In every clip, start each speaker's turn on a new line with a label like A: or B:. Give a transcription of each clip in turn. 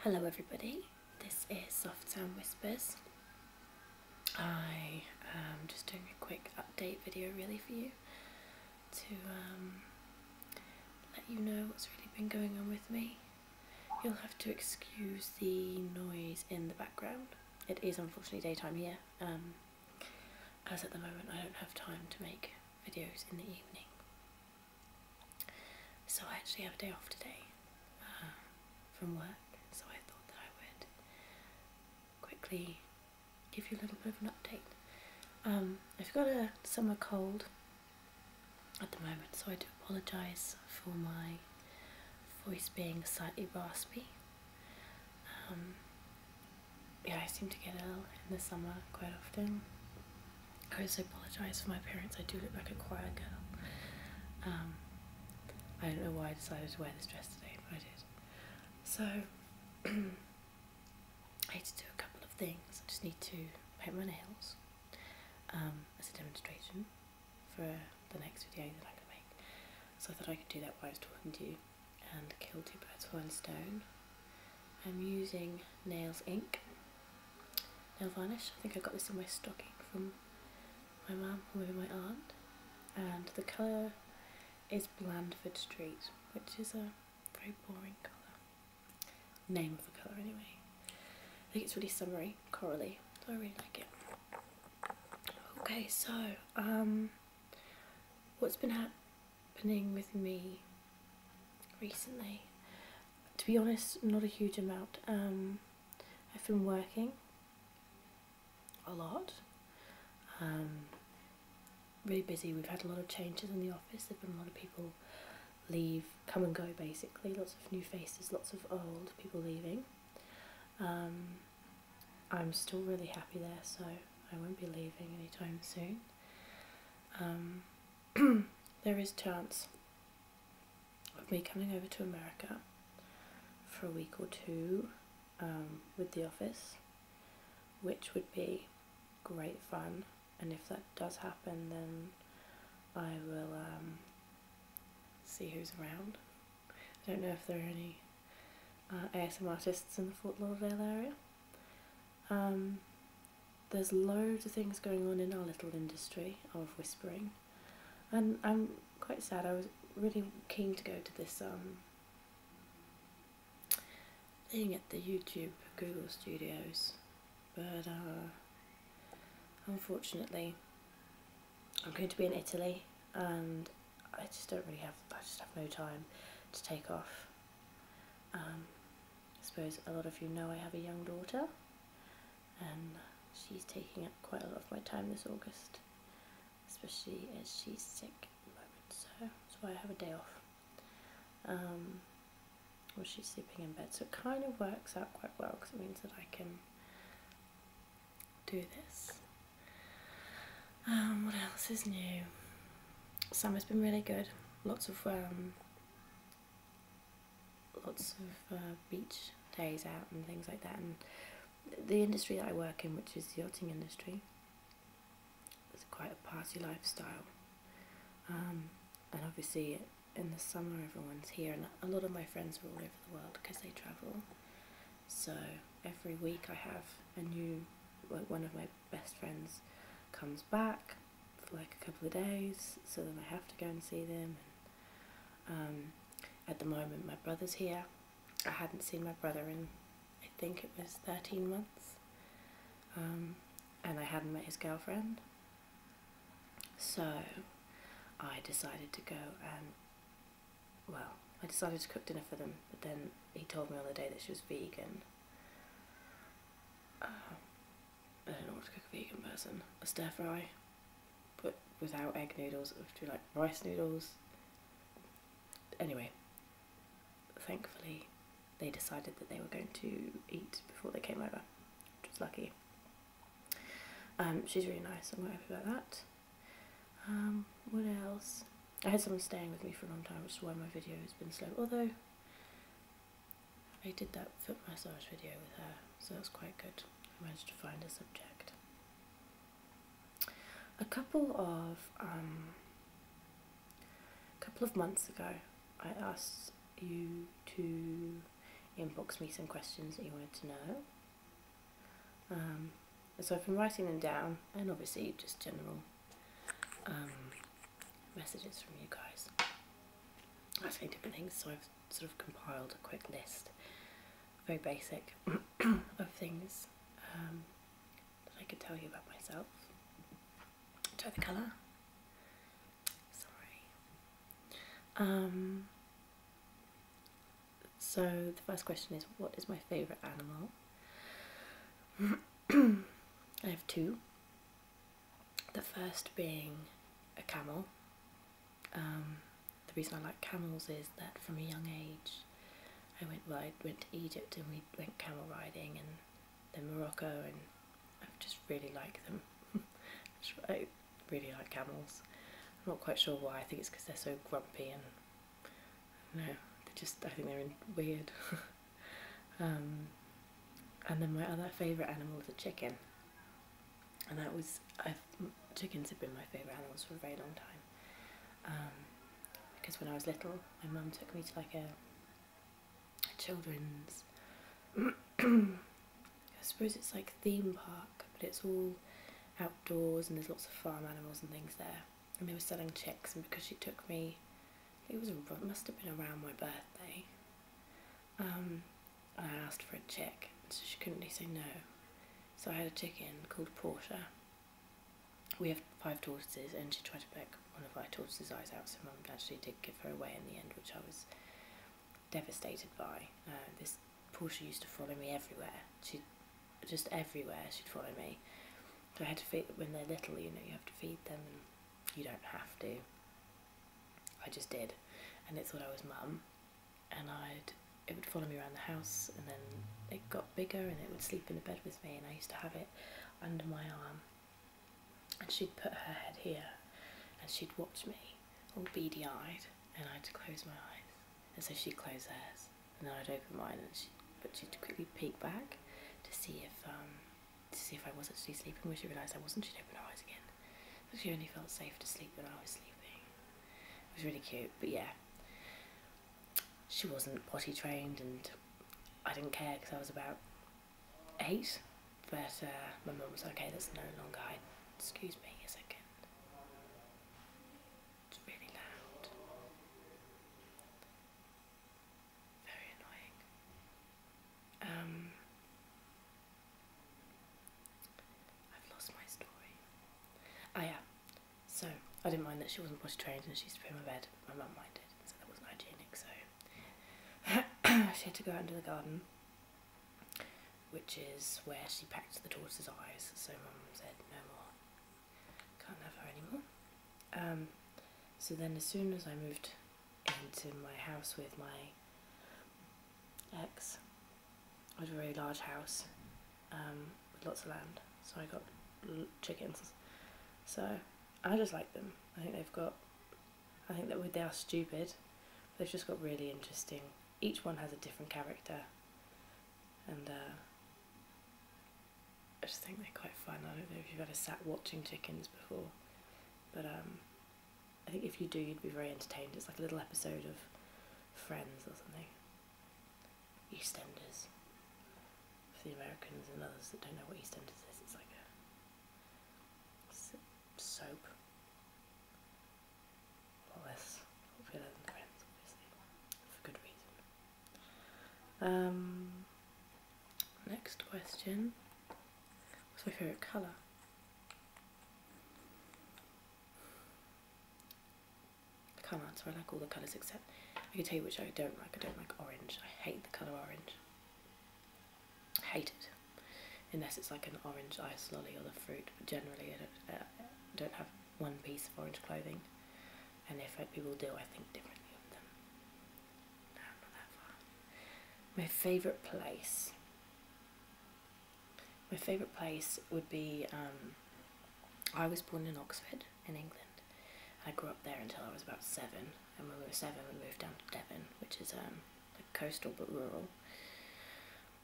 A: Hello everybody, this is Soft Sound Whispers. I am just doing a quick update video really for you to let you know what's really been going on with me. You'll have to excuse the noise in the background. It is unfortunately daytime here, as at the moment I don't have time to make videos in the evening. So I actually have a day off today from work. So I thought that I would quickly give you a little bit of an update. I've got a summer cold at the moment, so I do apologise for my voice being slightly raspy. Yeah, I seem to get ill in the summer quite often. I also apologise for my appearance. I do look like a choir girl. I don't know why I decided to wear this dress today, but I did. So I need to do a couple of things. I just need to paint my nails as a demonstration for the next video that I'm going to make. So I thought I could do that while I was talking to you and kill two birds with one stone. I'm using Nails Ink nail varnish. I think I got this in my stocking from my mum or maybe my aunt. And the colour is Blandford Street, which is a very boring colour. Name of the colour anyway. I think it's really summery, corally, so I really like it. Okay, so what's been happening with me recently? To be honest, not a huge amount. I've been working a lot, really busy. We've had a lot of changes in the office. There've been a lot of people leave, come and go basically, lots of new faces, lots of old people leaving. I'm still really happy there, so I won't be leaving anytime soon. There is chance of me coming over to America for a week or two with the office, which would be great fun, and if that does happen then I will see who's around. I don't know if there are any ASMR artists in the Fort Lauderdale area. There's loads of things going on in our little industry of whispering, and I'm quite sad. I was really keen to go to this thing at the YouTube Google Studios, but unfortunately I'm going to be in Italy and I just have no time to take off. I suppose a lot of you know I have a young daughter and she's taking up quite a lot of my time this August, especially as she's sick at the moment, so that's why I have a day off. Well, she's sleeping in bed, so it kind of works out quite well because it means that I can do this. What else is new? Summer's been really good. Lots of beach days out and things like that. And the industry that I work in, which is the yachting industry, is quite a party lifestyle. And obviously in the summer everyone's here, and a lot of my friends are all over the world because they travel. So every week I have a new, like, one of my best friends comes back for like a couple of days, so then I have to go and see them. And at the moment my brother's here. I hadn't seen my brother in, I think it was 13 months, and I hadn't met his girlfriend, so I decided to go and, well, I decided to cook dinner for them, but then he told me on the day that she was vegan. I don't know what to cook a vegan person. A stir fry, but without egg noodles. It would do like rice noodles. Anyway, thankfully they decided that they were going to eat before they came over, which was lucky. She's really nice, I'm quite happy about that. What else? I had someone staying with me for a long time, which is why my video has been slow, although I did that foot massage video with her, so that's quite good. I managed to find a subject. A couple of months ago I asked you to inbox me some questions that you wanted to know. So I've been writing them down, and obviously just general messages from you guys asking different things. So I've sort of compiled a quick list, very basic, of things that I could tell you about myself. Try the colour. Sorry. So the first question is, what is my favourite animal? I have two. The first being a camel. The reason I like camels is that from a young age I went to Egypt and we went camel riding, and then Morocco, and I just really like them. I really like camels. I'm not quite sure why. I think it's because they're so grumpy and I don't know, I think they're weird. And then my other favourite animal is a chicken, and chickens have been my favourite animals for a very long time, because when I was little my mum took me to like a children's I suppose it's like theme park, but it's all outdoors and there's lots of farm animals and things there, and they were selling chicks, and because she took me, it must have been around my birthday, I asked for a chick, so she couldn't really say no. So I had a chicken called Portia. We have 5 tortoises, and she tried to peck one of my tortoises' eyes out, so Mum actually did give her away in the end, which I was devastated by. This Portia used to follow me everywhere. Everywhere she'd follow me. So I had to feed, when they're little, you have to feed them, and you don't have to. I just did, and it thought I was Mum, and it would follow me around the house, and then it got bigger and it would sleep in the bed with me, and I used to have it under my arm, and she'd put her head here and she'd watch me all beady-eyed, and I had to close my eyes, and so she'd close hers and then I'd open mine, and she'd quickly peek back to see if I was actually sleeping. When she realised I wasn't, she'd open her eyes again. But she only felt safe to sleep when I was sleeping. It was really cute, but yeah, she wasn't potty trained, and I didn't care because I was about 8, but my mum was like, okay, that's no longer hide. Excuse me a second. It's really loud. Very annoying. I've lost my story. Ah yeah, so I didn't mind that she wasn't potty trained and she used to poo in my bed. My mum minded, so that wasn't hygienic, so she had to go out into the garden, which is where she packed the tortoise's eyes, so Mum said no more, can't have her anymore. So then as soon as I moved into my house with my ex, it was a very large house with lots of land, so I got chickens. So I just like them. I think that they are stupid, but they've just got really interesting, each one has a different character, and I just think they're quite fun. I don't know if you've ever sat watching chickens before, but I think if you do, you'd be very entertained. It's like a little episode of Friends or something. EastEnders. For the Americans and others that don't know what EastEnders is, it's like a soap. A lot less popular than Friends, obviously, for good reason. Next question. What's my favourite colour? I can't answer. I like all the colours except, I can tell you which I don't like. I don't like orange. I hate the colour orange. I hate it. Unless it's like an orange ice lolly or the fruit, but generally I don't have one piece of orange clothing, and if people do, I think differently of them. No, not that far. My favourite place. My favourite place would be, I was born in Oxford, in England. I grew up there until I was about 7, and when we were 7 we moved down to Devon, which is like coastal but rural.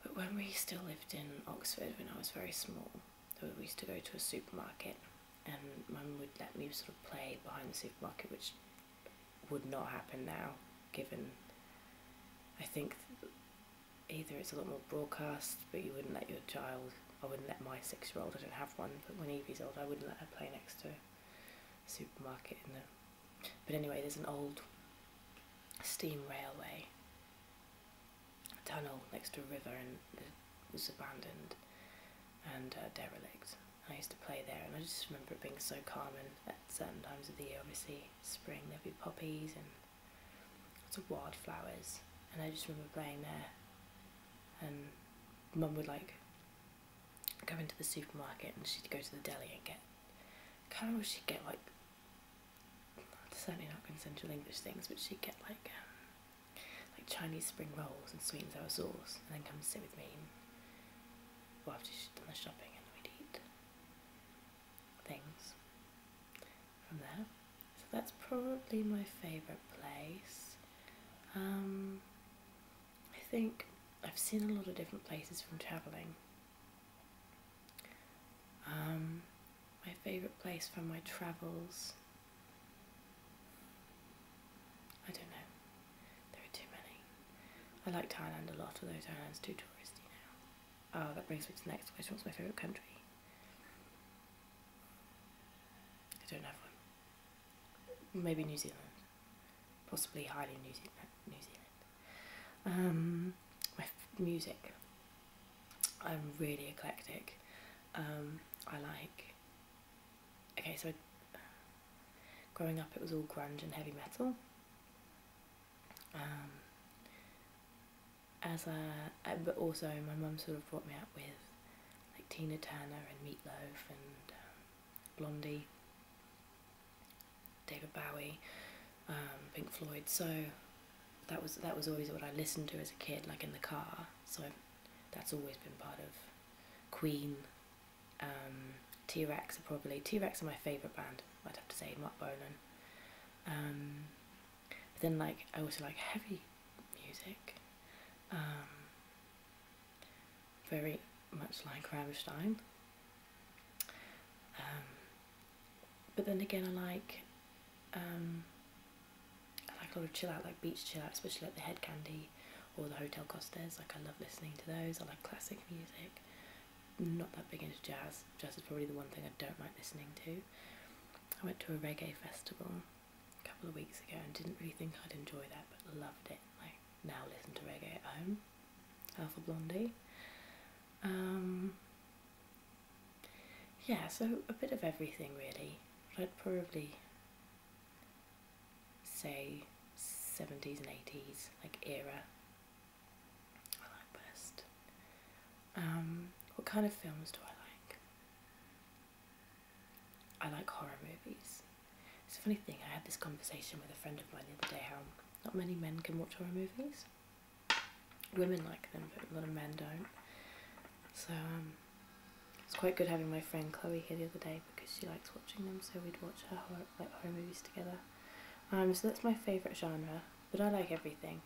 A: But when we still lived in Oxford, when I was very small, we used to go to a supermarket, and Mum would let me sort of play behind the supermarket, which would not happen now, given, I think, either it's a lot more broadcast, but you wouldn't let your child, I wouldn't let my 6-year-old, I don't have one, but when Evie's old, I wouldn't let her play next to a supermarket in the... But anyway, there's an old steam railway tunnel next to a river, and it was abandoned and derelict. I used to play there, and I just remember it being so calming at certain times of the year. Obviously, spring there'd be poppies and lots of wildflowers, and I just remember playing there. And Mum would like go into the supermarket, and she'd go to the deli and get, I can't remember, she'd get like, certainly not consensual English things, but she'd get like Chinese spring rolls and sweet and sour sauce, and then come and sit with me, and, well, after she'd done the shopping, and we'd eat things from there. So that's probably my favourite place. I think I've seen a lot of different places from travelling. My favourite place from my travels, I don't know, there are too many. I like Thailand a lot, although Thailand's too touristy now. Oh, that brings me to the next question. What's my favourite country? I don't have one. Maybe New Zealand. Possibly highly New Zealand. My music. I'm really eclectic. I like... Okay, so growing up it was all grunge and heavy metal. But also my mum sort of brought me up with like Tina Turner and Meatloaf and Blondie, David Bowie, Pink Floyd. So that was always what I listened to as a kid, like in the car. So that's always been part of Queen. T-Rex are my favourite band, I'd have to say, Mark Bolan. But then like I also like heavy music. Very much like Rammstein. But then again I like a lot of chill out, like beach chill out, especially like the Head Candy or the Hotel Costes. Like I love listening to those. I like classic music. Not that big into jazz. Jazz is probably the one thing I don't like listening to. I went to a reggae festival a couple of weeks ago and didn't really think I'd enjoy that, but loved it. I now listen to reggae at home. Alpha Blondie. Yeah, so a bit of everything really. But I'd probably say 70s and 80s, like era, I like best. What kind of films do I like? I like horror movies. It's a funny thing, I had this conversation with a friend of mine the other day, how not many men can watch horror movies. Women like them, but a lot of men don't. So it's quite good having my friend Chloe here the other day because she likes watching them, so we'd watch her horror movies together. So that's my favourite genre, but I like everything.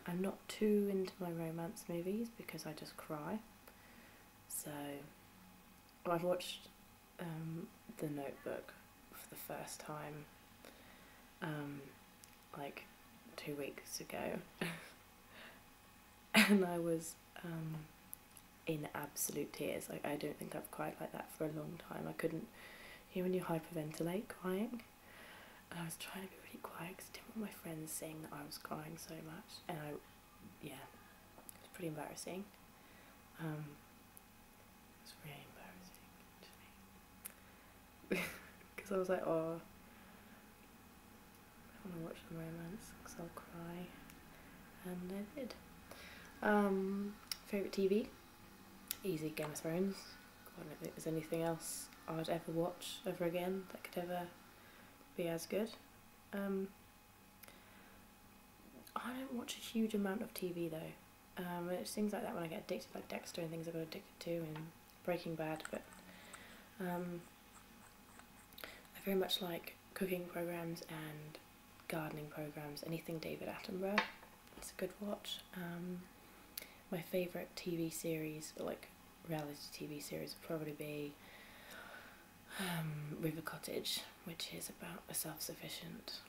A: I'm not too into my romance movies because I just cry. So I've watched The Notebook for the first time like 2 weeks ago and I was in absolute tears. Like I don't think I've cried like that for a long time. I couldn't, you know when you hyperventilate crying? And I was trying to be really quiet because I didn't want my friends saying that I was crying so much, and yeah, it was pretty embarrassing. It was really embarrassing actually because I was like, oh, I want to watch the romance because I'll cry, and I did. Favourite TV? Easy, Game of Thrones. God, I don't think there's anything else I'd ever watch ever again that could ever be as good. I don't watch a huge amount of TV though. It's things like that when I get addicted, like Dexter and things I got addicted to, and Breaking Bad, but I very much like cooking programs and gardening programs. Anything David Attenborough, it's a good watch. My favourite TV series, or like reality TV series, would probably be River Cottage, which is about a self-sufficient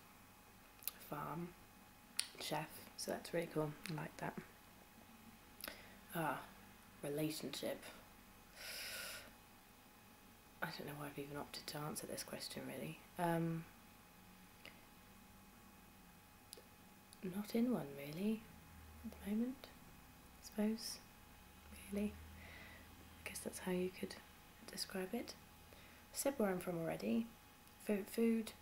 A: farm chef So that's really cool. I like that. Relationship. I don't know why I've even opted to answer this question, really. Not in one, really, at the moment, I suppose. Really. I guess that's how you could describe it. I said where I'm from already. Food.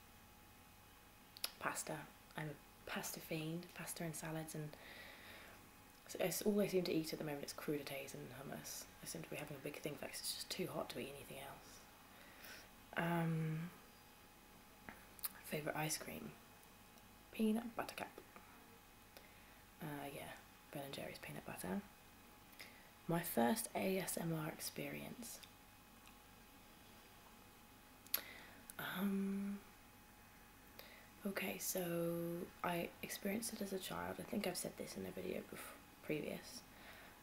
A: Pasta. I'm a pasta fiend. Pasta and salads, and it's all I seem to eat at the moment is crudités and hummus. I seem to be having a big thing for it 'cause it's just too hot to eat anything else. Favourite ice cream? Peanut butter cup. Yeah, Ben and Jerry's peanut butter. My first ASMR experience. Okay, so I experienced it as a child. I think I've said this in a video previous.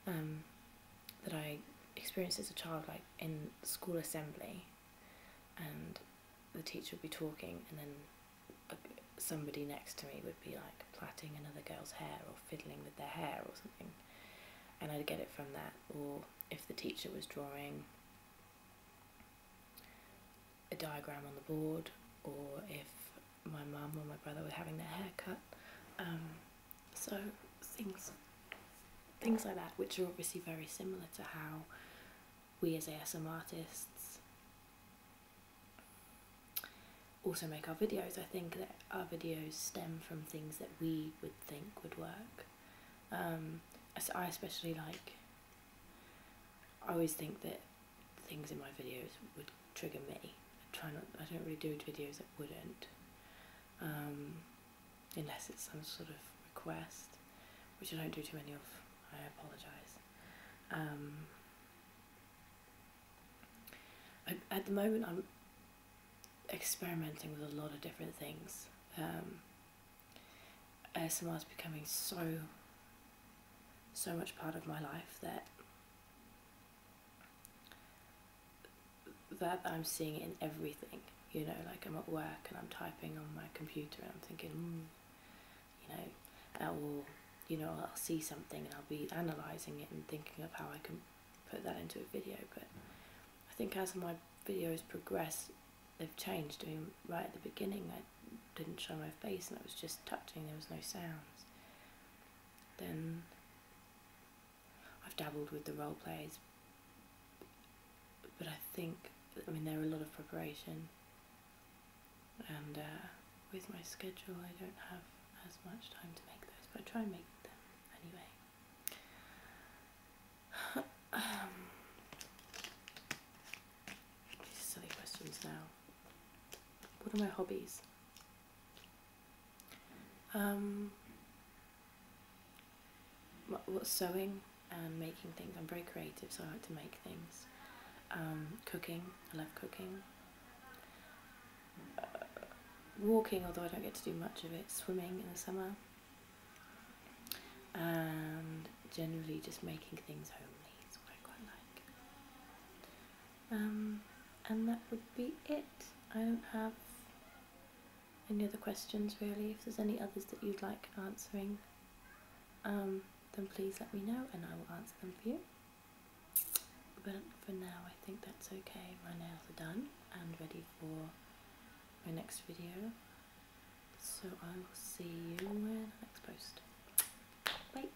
A: That I experienced as a child, like in school assembly, and the teacher would be talking, and then somebody next to me would be like plaiting another girl's hair or fiddling with their hair or something, and I'd get it from that. Or if the teacher was drawing a diagram on the board, or if my mum or my brother were having their hair cut. So things like that, which are obviously very similar to how we as ASMR artists also make our videos. I think that our videos stem from things that we would think would work. I especially I always think that things in my videos would trigger me. I don't really do videos that wouldn't, unless it's some sort of request, which I don't do too many of. I apologise. At the moment I'm experimenting with a lot of different things. ASMR is becoming so much part of my life that I'm seeing it in everything. You know, like I'm at work and I'm typing on my computer and I'm thinking, I'll see something and I'll be analysing it and thinking of how I can put that into a video. But I think as my videos progress, they've changed. I mean, right at the beginning I didn't show my face and I was just touching, there was no sounds. Then I've dabbled with the role plays, but there are a lot of preparation, and with my schedule I don't have as much time to make those, but I try and make them anyway. These silly questions now. What are my hobbies? Sewing and making things. I'm very creative, so I like to make things. Cooking. I love cooking. Walking, although I don't get to do much of it. Swimming in the summer. And generally just making things homely is what I quite like. And that would be it. I don't have any other questions really. If there's any others that you'd like answering, then please let me know and I will answer them for you. But for now I think that's okay. My nails are done and ready for my next video. So I will see you in the next post. Bye!